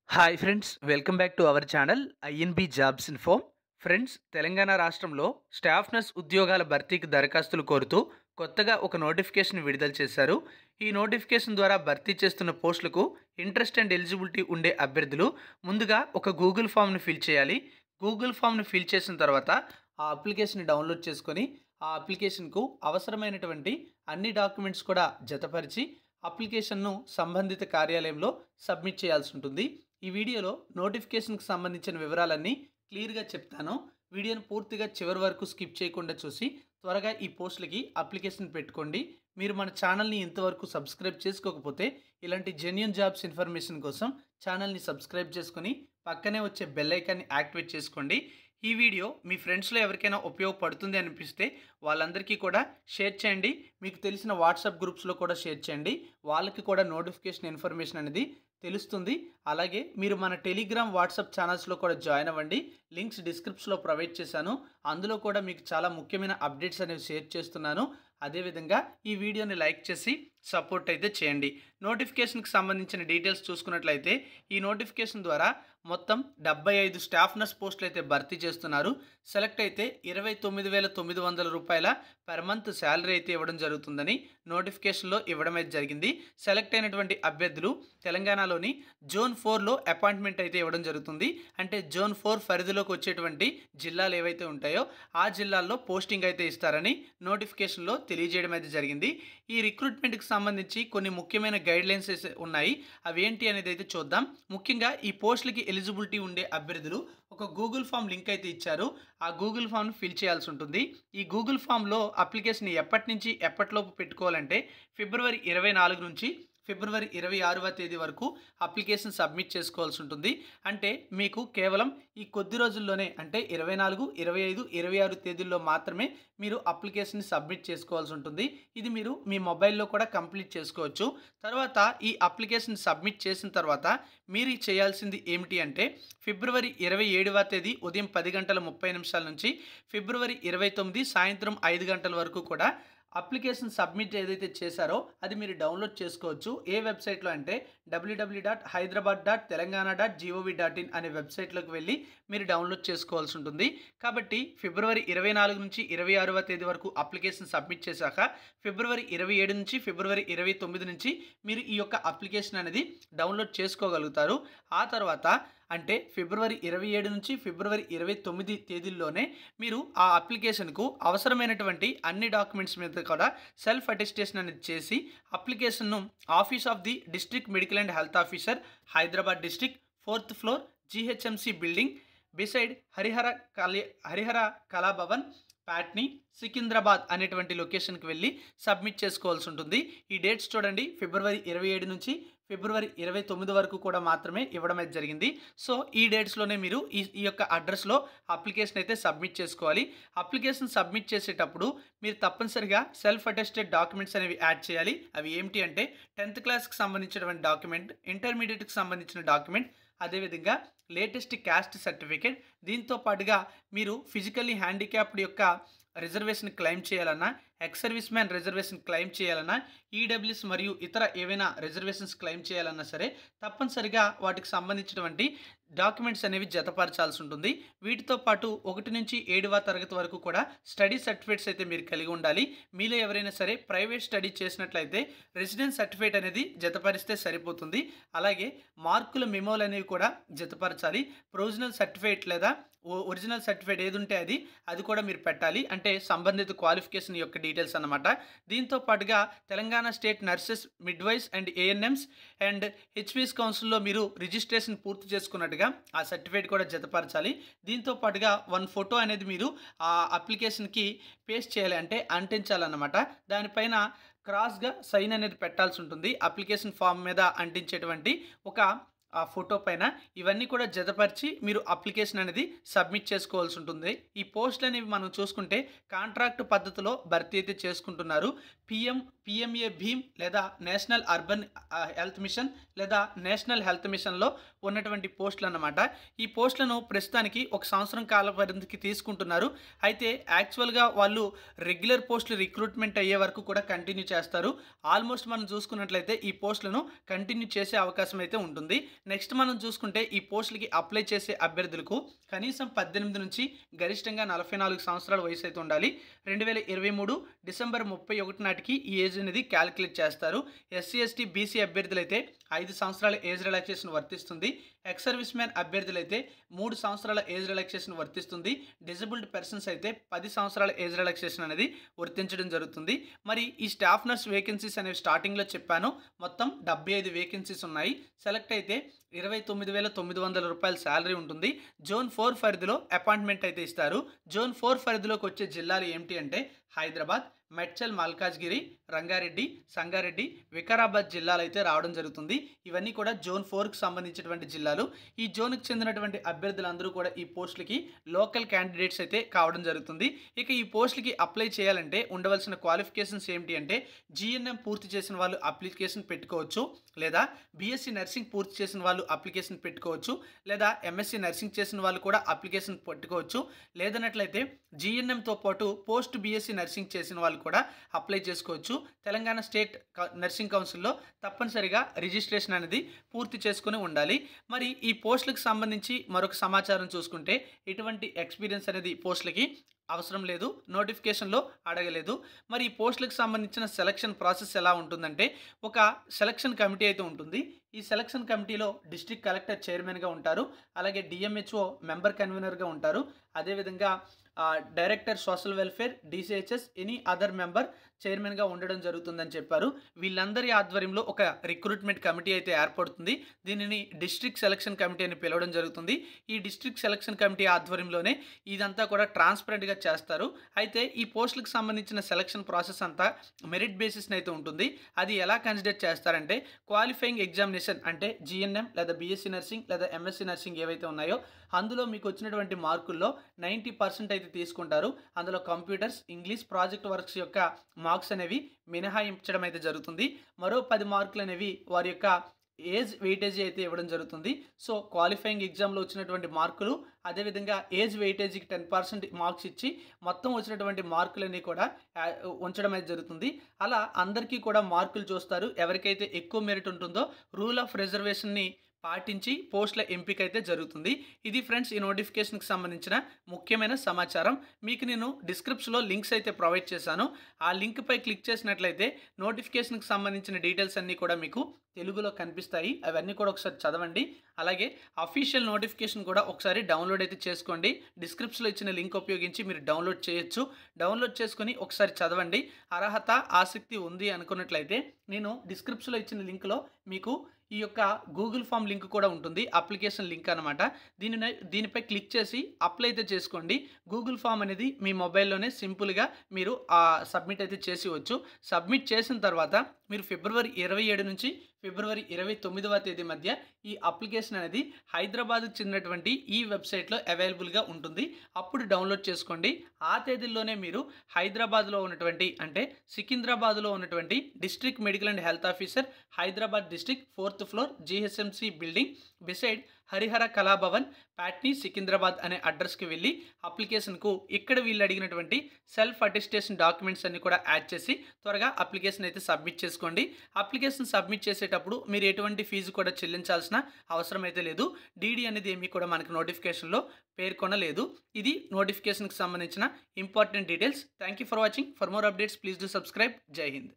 Hi friends, welcome back to our channel INB jobs info. Friends, Telangana రాష్ట్రంలో staff nurse ఉద్యోగాల భర్తీకి దరఖాస్తులు కోరుతూ కొత్తగా ఒక నోటిఫికేషన్ విడుదల చేశారు. ఈ నోటిఫికేషన్ ద్వారా భర్తీ చేస్తున్న పోస్టులకు ఇంట్రెస్ట్ అండ్ ఎలిజిబిలిటీ ఉండే అభ్యర్థులు ముందుగా ఒక గూగుల్ ఫామ్ను ఫిల్ చేయాలి. గూగుల్ ఫామ్ను ఫిల్ చేసిన తర్వాత ఆ అప్లికేషన్ డౌన్లోడ్ చేసుకొని ఆ అప్లికేషన్కు అవసరమైనటువంటి అన్ని డాక్యుమెంట్స్ కూడా జతపరిచి అప్లికేషన్ను సంబంధిత కార్యాలయంలో సబ్మిట్ చేయాల్సి ఉంటుంది. ఈ వీడియోలో నోటిఫికేషన్కి సంబంధించిన వివరాలన్నీ క్లియర్గా చెప్తాను. వీడియోను పూర్తిగా చివరి వరకు స్కిప్ చేయకుండా చూసి త్వరగా ఈ పోస్టులకి అప్లికేషన్ పెట్టుకోండి. మీరు మన ఛానల్ని ఇంతవరకు సబ్స్క్రైబ్ చేసుకోకపోతే ఇలాంటి జెన్యూన్ జాబ్స్ ఇన్ఫర్మేషన్ కోసం ఛానల్ని సబ్స్క్రైబ్ చేసుకొని పక్కనే వచ్చే బెల్ ఐకాన్ని యాక్టివేట్ చేసుకోండి. ఈ వీడియో మీ ఫ్రెండ్స్లో ఎవరికైనా ఉపయోగపడుతుంది అనిపిస్తే వాళ్ళందరికీ కూడా షేర్ చేయండి. మీకు తెలిసిన వాట్సాప్ గ్రూప్స్లో కూడా షేర్ చేయండి. వాళ్ళకి కూడా నోటిఫికేషన్ ఇన్ఫర్మేషన్ అనేది తెలుస్తుంది. అలాగే మీరు మన టెలిగ్రామ్ వాట్సాప్ ఛానల్స్లో కూడా జాయిన్ అవ్వండి. లింక్స్ డిస్క్రిప్షన్లో ప్రొవైడ్ చేశాను. అందులో కూడా మీకు చాలా ముఖ్యమైన అప్డేట్స్ అనేవి షేర్ చేస్తున్నాను. అదేవిధంగా ఈ వీడియోని లైక్ చేసి సపోర్ట్ అయితే చేయండి. నోటిఫికేషన్కి సంబంధించిన డీటెయిల్స్ చూసుకున్నట్లయితే ఈ నోటిఫికేషన్ ద్వారా మొత్తం 75 స్టాఫ్ నర్స్ పోస్టులు అయితే భర్తీ చేస్తున్నారు. సెలెక్ట్ అయితే 29,900 రూపాయల పర్ మంత్ శాలరీ అయితే ఇవ్వడం జరుగుతుందని నోటిఫికేషన్లో ఇవ్వడం అయితే జరిగింది. సెలెక్ట్ అయినటువంటి అభ్యర్థులు తెలంగాణలోని జోన్ 4లో అపాయింట్మెంట్ అయితే ఇవ్వడం జరుగుతుంది. అంటే జోన్ 4 పరిధిలోకి వచ్చేటువంటి జిల్లాలు ఏవైతే ఉంటాయో ఆ జిల్లాల్లో పోస్టింగ్ అయితే ఇస్తారని నోటిఫికేషన్లో తెలియజేయడం అయితే జరిగింది. ఈ రిక్రూట్మెంట్కి సంబంధించి కొన్ని ముఖ్యమైన గైడ్లైన్స్ ఉన్నాయి. అవి ఏంటి అనేది అయితే చూద్దాం. ముఖ్యంగా ఈ పోస్టులకి ఎలిజిబిలిటీ ఉండే అభ్యర్థులు ఒక గూగుల్ ఫామ్ లింక్ అయితే ఇచ్చారు. ఆ గూగుల్ ఫామ్ను ఫిల్ చేయాల్సి ఉంటుంది. ఈ గూగుల్ ఫామ్లో అప్లికేషన్ ఎప్పటి నుంచి ఎప్పటిలోపు పెట్టుకోవాలంటే ఫిబ్రవరి 24 నుంచి ఫిబ్రవరి 26వ తేదీ వరకు అప్లికేషన్ సబ్మిట్ చేసుకోవాల్సి ఉంటుంది. అంటే మీకు కేవలం ఈ కొద్ది రోజుల్లోనే అంటే 24, 25, 26 తేదీల్లో మాత్రమే మీరు అప్లికేషన్ సబ్మిట్ చేసుకోవాల్సి ఉంటుంది. ఇది మీరు మీ మొబైల్లో కూడా కంప్లీట్ చేసుకోవచ్చు. తర్వాత ఈ అప్లికేషన్ సబ్మిట్ చేసిన తర్వాత మీరు చేయాల్సింది ఏమిటి అంటే ఫిబ్రవరి 27వ తేదీ ఉదయం 10:30 నుంచి ఫిబ్రవరి 29 సాయంత్రం 5 గంటల వరకు కూడా అప్లికేషన్ సబ్మిట్ ఏదైతే చేశారో అది మీరు డౌన్లోడ్ చేసుకోవచ్చు. ఏ వెబ్సైట్లో అంటే www.hyderabad.telangana.gov.in అనే వెబ్సైట్లోకి వెళ్ళి మీరు డౌన్లోడ్ చేసుకోవాల్సి ఉంటుంది. కాబట్టి ఫిబ్రవరి 24 నుంచి 26వ తేదీ వరకు అప్లికేషన్ సబ్మిట్ చేశాక ఫిబ్రవరి 27 నుంచి ఫిబ్రవరి 29 నుంచి మీరు ఈ యొక్క అప్లికేషన్ అనేది డౌన్లోడ్ చేసుకోగలుగుతారు. ఆ తర్వాత అంటే ఫిబ్రవరి 27 నుంచి ఫిబ్రవరి 29 తేదీల్లోనే మీరు ఆ అప్లికేషన్కు అవసరమైనటువంటి అన్ని డాక్యుమెంట్స్ మీద కూడా సెల్ఫ్ అటెస్టేషన్ అనేది చేసి అప్లికేషన్ను office of the district medical and health officer, Hyderabad district, 4th floor, GHMC building beside Harihara Kalabhavan, Patny, Secunderabad అనేటువంటి లొకేషన్కి వెళ్ళి సబ్మిట్ చేసుకోవాల్సి ఉంటుంది. ఈ డేట్స్ చూడండి, ఫిబ్రవరి 27 నుంచి ఫిబ్రవరి 29 వరకు కూడా మాత్రమే ఇవ్వడం అయితే జరిగింది. సో ఈ డేట్స్లోనే మీరు ఈ యొక్క అడ్రస్లో అప్లికేషన్ అయితే సబ్మిట్ చేసుకోవాలి. అప్లికేషన్ సబ్మిట్ చేసేటప్పుడు మీరు తప్పనిసరిగా సెల్ఫ్ అటెస్టెడ్ డాక్యుమెంట్స్ అనేవి యాడ్ చేయాలి. అవి ఏమిటి అంటే 10th క్లాస్కి సంబంధించినటువంటి డాక్యుమెంట్, ఇంటర్మీడియట్కి సంబంధించిన డాక్యుమెంట్, అదేవిధంగా లేటెస్ట్ క్యాస్ట్ సర్టిఫికేట్. దీంతో పాటుగా మీరు ఫిజికల్లీ హ్యాండిక్యాప్డ్ యొక్క రిజర్వేషన్ క్లెయిమ్ చేయాలన్నా, ex service man reservation claim చేయాలన్నా, ఈడబ్ల్యూఎస్ మరియు ఇతర ఏవైనా రిజర్వేషన్స్ క్లెయిమ్ చేయాలన్నా సరే తప్పనిసరిగా వాటికి సంబంధించినటువంటి డాక్యుమెంట్స్ అనేవి జతపరచాల్సి ఉంటుంది. వీటితో పాటు 1 నుంచి 7వ తరగతి వరకు కూడా స్టడీ సర్టిఫికేట్స్ అయితే మీరు కలిగి ఉండాలి. మీలో ఎవరైనా సరే ప్రైవేట్ స్టడీ చేసినట్లయితే రెసిడెన్స్ సర్టిఫికేట్ అనేది జతపరిస్తే సరిపోతుంది. అలాగే మార్కుల మెమోలు అనేవి కూడా జతపరచాలి. ప్రొవిజనల్ సర్టిఫికేట్ లేదా ఒరిజినల్ సర్టిఫికేట్ ఏది ఉంటే అది కూడా మీరు పెట్టాలి. అంటే సంబంధిత క్వాలిఫికేషన్ యొక్క డీటెయిల్స్ అన్నమాట. దీంతో పాటుగా Telangana state nurses, midwives and ANMs and HVS కౌన్సిల్లో మీరు రిజిస్ట్రేషన్ పూర్తి చేసుకున్నట్టుగా ఆ సర్టిఫికేట్ కూడా జతపరచాలి. దీంతో పాటుగా 1 ఫోటో అనేది మీరు ఆ అప్లికేషన్కి పేస్ట్ చేయాలి, అంటే అంటించాలన్నమాట. దానిపైన క్రాస్గా సైన్ అనేది పెట్టాల్సి ఉంటుంది. అప్లికేషన్ ఫామ్ మీద అంటించేటువంటి ఒక ఆ ఫోటో పైన ఇవన్నీ కూడా జతపరిచి మీరు అప్లికేషన్ అనేది సబ్మిట్ చేసుకోవాల్సి ఉంటుంది. ఈ పోస్టులు అనేవి మనం చూసుకుంటే కాంట్రాక్ట్ పద్ధతిలో భర్తీ అయితే చేసుకుంటున్నారు. పిఎంఏ భీమ్ లేదా నేషనల్ అర్బన్ హెల్త్ మిషన్ లేదా నేషనల్ హెల్త్ మిషన్లో ఉన్నటువంటి పోస్టులు అన్నమాట. ఈ పోస్టులను ప్రస్తుతానికి 1 సంవత్సరం కాల పరిధికి తీసుకుంటున్నారు. అయితే యాక్చువల్గా వాళ్ళు రెగ్యులర్ పోస్టులు రిక్రూట్మెంట్ అయ్యే వరకు కూడా కంటిన్యూ చేస్తారు. ఆల్మోస్ట్ మనం చూసుకున్నట్లయితే ఈ పోస్టులను కంటిన్యూ చేసే అవకాశం అయితే ఉంటుంది. నెక్స్ట్ మనం చూసుకుంటే ఈ పోస్టులకి అప్లై చేసే అభ్యర్థులకు కనీసం 18 నుంచి గరిష్టంగా 44 సంవత్సరాల వయసు అయితే ఉండాలి. 2023 డిసెంబర్ 31 నాటికి ఈ ఏజ్ అనేది క్యాలిక్యులేట్ చేస్తారు. ఎస్సీ ఎస్టీ బీసీ అభ్యర్థులైతే 5 సంవత్సరాల ఏజ్ రిలాక్సేషన్ వర్తిస్తుంది. ఎక్స్ సర్వీస్ మ్యాన్ అభ్యర్థులైతే 3 సంవత్సరాల ఏజ్ రిలాక్సేషన్ వర్తిస్తుంది. డిజబుల్డ్ పర్సన్స్ అయితే 10 సంవత్సరాల ఏజ్ రిలాక్సేషన్ అనేది వర్తించడం జరుగుతుంది. మరి ఈ స్టాఫ్ నర్స్ వేకెన్సీస్ అనేవి స్టార్టింగ్లో చెప్పాను. మొత్తం 75 వేకెన్సీస్ ఉన్నాయి. సెలెక్ట్ అయితే 29,900 రూపాయల శాలరీ ఉంటుంది. జోన్ 4 పరిధిలో అపాయింట్మెంట్ అయితే ఇస్తారు. జోన్ 4 పరిధిలోకి వచ్చే జిల్లాలు ఏమిటి అంటే హైదరాబాద్, మెడ్చల్, మల్కాజ్గిరి, రంగారెడ్డి, సంగారెడ్డి, వికారాబాద్ జిల్లాలు అయితే రావడం జరుగుతుంది. ఇవన్నీ కూడా జోన్ 4కి సంబంధించినటువంటి జిల్లాలు. ఈ జోన్కి చెందినటువంటి అభ్యర్థులందరూ కూడా ఈ పోస్టులకి లోకల్ క్యాండిడేట్స్ అయితే కావడం జరుగుతుంది. ఇక ఈ పోస్టులకి అప్లై చేయాలంటే ఉండవలసిన క్వాలిఫికేషన్స్ ఏమిటి అంటే జీఎన్ఎం పూర్తి చేసిన వాళ్ళు అప్లికేషన్ పెట్టుకోవచ్చు, లేదా బీఎస్సీ నర్సింగ్ పూర్తి చేసిన వాళ్ళు అప్లికేషన్ పెట్టుకోవచ్చు, లేదా ఎంఎస్సీ నర్సింగ్ చేసిన వాళ్ళు కూడా అప్లికేషన్ పెట్టుకోవచ్చు. లేదన్నట్లయితే జీఎన్ఎంతో పాటు పోస్ట్ బీఎస్సీ నర్సింగ్ చేసిన వాళ్ళు కూడా అప్లై చేసుకోవచ్చు. తెలంగాణ స్టేట్ నర్సింగ్ కౌన్సిల్లో తప్పనిసరిగా రిజిస్ట్రేషన్ అనేది పూర్తి చేసుకుని ఉండాలి. మరి ఈ పోస్టులకు సంబంధించి మరొక సమాచారం చూసుకుంటే ఎటువంటి ఎక్స్పీరియన్స్ అనేది పోస్టులకి అవసరం లేదు, నోటిఫికేషన్లో అడగలేదు. మరి ఈ పోస్టులకు సంబంధించిన సెలక్షన్ ప్రాసెస్ ఎలా ఉంటుందంటే ఒక సెలక్షన్ కమిటీ అయితే ఉంటుంది. ఈ సెలక్షన్ కమిటీలో డిస్ట్రిక్ట్ కలెక్టర్ చైర్మన్గా ఉంటారు, అలాగే డిఎంహెచ్ఓ మెంబర్ కన్వీనర్గా ఉంటారు, అదేవిధంగా director social welfare, DCHS, any other member చైర్మన్గా ఉండడం జరుగుతుందని చెప్పారు. వీళ్ళందరి ఆధ్వర్యంలో ఒక రిక్రూట్మెంట్ కమిటీ అయితే ఏర్పడుతుంది. దీనిని డిస్ట్రిక్ట్ సెలక్షన్ కమిటీ అని పిలవడం జరుగుతుంది. ఈ డిస్ట్రిక్ట్ సెలక్షన్ కమిటీ ఆధ్వర్యంలోనే ఇదంతా కూడా ట్రాన్స్పరెంట్గా చేస్తారు. అయితే ఈ పోస్టులకు సంబంధించిన సెలక్షన్ ప్రాసెస్ అంతా మెరిట్ బేసిస్ని అయితే ఉంటుంది. అది ఎలా కన్సిడర్ చేస్తారంటే క్వాలిఫైయింగ్ ఎగ్జామినేషన్ అంటే జీఎన్ఎం లేదా బీఎస్సీ నర్సింగ్ లేదా ఎంఎస్సీ నర్సింగ్ ఏవైతే ఉన్నాయో అందులో మీకు వచ్చినటువంటి మార్కుల్లో 90% అయితే తీసుకుంటారు. అందులో కంప్యూటర్స్, ఇంగ్లీష్, ప్రాజెక్ట్ వర్క్స్ యొక్క మార్క్స్ అనేవి మినహాయించడం అయితే జరుగుతుంది. మరో 10 మార్కులు అనేవి వారి యొక్క ఏజ్ వెయిటేజీ అయితే ఇవ్వడం జరుగుతుంది. సో క్వాలిఫైయింగ్ ఎగ్జామ్లో వచ్చినటువంటి మార్కులు, అదేవిధంగా ఏజ్ వెయిటేజీకి 10% మార్క్స్ ఇచ్చి మొత్తం వచ్చినటువంటి మార్కులన్నీ కూడా ఉంచడం అయితే జరుగుతుంది. అలా అందరికీ కూడా మార్కులు చూస్తారు. ఎవరికైతే ఎక్కువ మెరిట్ ఉంటుందో రూల్ ఆఫ్ రిజర్వేషన్ని పాటించి పోస్టుల ఎంపిక అయితే జరుగుతుంది. ఇది ఫ్రెండ్స్ ఈ నోటిఫికేషన్కి సంబంధించిన ముఖ్యమైన సమాచారం. మీకు నేను డిస్క్రిప్షన్లో లింక్స్ అయితే ప్రొవైడ్ చేశాను. ఆ లింక్పై క్లిక్ చేసినట్లయితే నోటిఫికేషన్కి సంబంధించిన డీటెయిల్స్ అన్నీ కూడా మీకు తెలుగులో కనిపిస్తాయి. అవన్నీ కూడా ఒకసారి చదవండి. అలాగే అఫీషియల్ నోటిఫికేషన్ కూడా ఒకసారి డౌన్లోడ్ అయితే చేసుకోండి. డిస్క్రిప్షన్లో ఇచ్చిన లింక్ ఉపయోగించి మీరు డౌన్లోడ్ చేయొచ్చు. డౌన్లోడ్ చేసుకొని ఒకసారి చదవండి. అర్హత, ఆసక్తి ఉంది అనుకున్నట్లయితే నేను డిస్క్రిప్షన్లో ఇచ్చిన లింక్లో మీకు ఈ యొక్క గూగుల్ ఫామ్ లింక్ కూడా ఉంటుంది, అప్లికేషన్ లింక్ అనమాట. దీనిపై క్లిక్ చేసి అప్లై అయితే చేసుకోండి. గూగుల్ ఫామ్ అనేది మీ మొబైల్లోనే సింపుల్గా మీరు సబ్మిట్ అయితే చేసేవచ్చు. సబ్మిట్ చేసిన తర్వాత మీరు ఫిబ్రవరి 27 నుంచి ఫిబ్రవరి 29వ తేదీ మధ్య ఈ అప్లికేషన్ అనేది హైదరాబాద్కు చెందినటువంటి ఈ వెబ్సైట్లో అవైలబుల్గా ఉంటుంది. అప్పుడు డౌన్లోడ్ చేసుకోండి. ఆ తేదీల్లోనే మీరు హైదరాబాద్లో ఉన్నటువంటి అంటే సికింద్రాబాద్లో ఉన్నటువంటి district medical and health officer, Hyderabad district, 4th floor, GHMC building beside Harihara Kalabhavan, Patny, Secunderabad అనే అడ్రస్కి వెళ్ళి అప్లికేషన్కు ఇక్కడ వీళ్ళు అడిగినటువంటి సెల్ఫ్ అటెస్టేషన్ డాక్యుమెంట్స్ అన్ని కూడా యాడ్ చేసి త్వరగా అప్లికేషన్ అయితే సబ్మిట్ చేసుకోండి. అప్లికేషన్ సబ్మిట్ చేసేటప్పుడు మీరు ఎటువంటి ఫీజు కూడా చెల్లించాల్సిన అవసరం అయితే లేదు. డీడీ అనేది ఏమీ కూడా మనకి నోటిఫికేషన్లో పేర్కొనలేదు. ఇది నోటిఫికేషన్కి సంబంధించిన important details. Thank you for watching. For more updates please do subscribe. జై హింద్.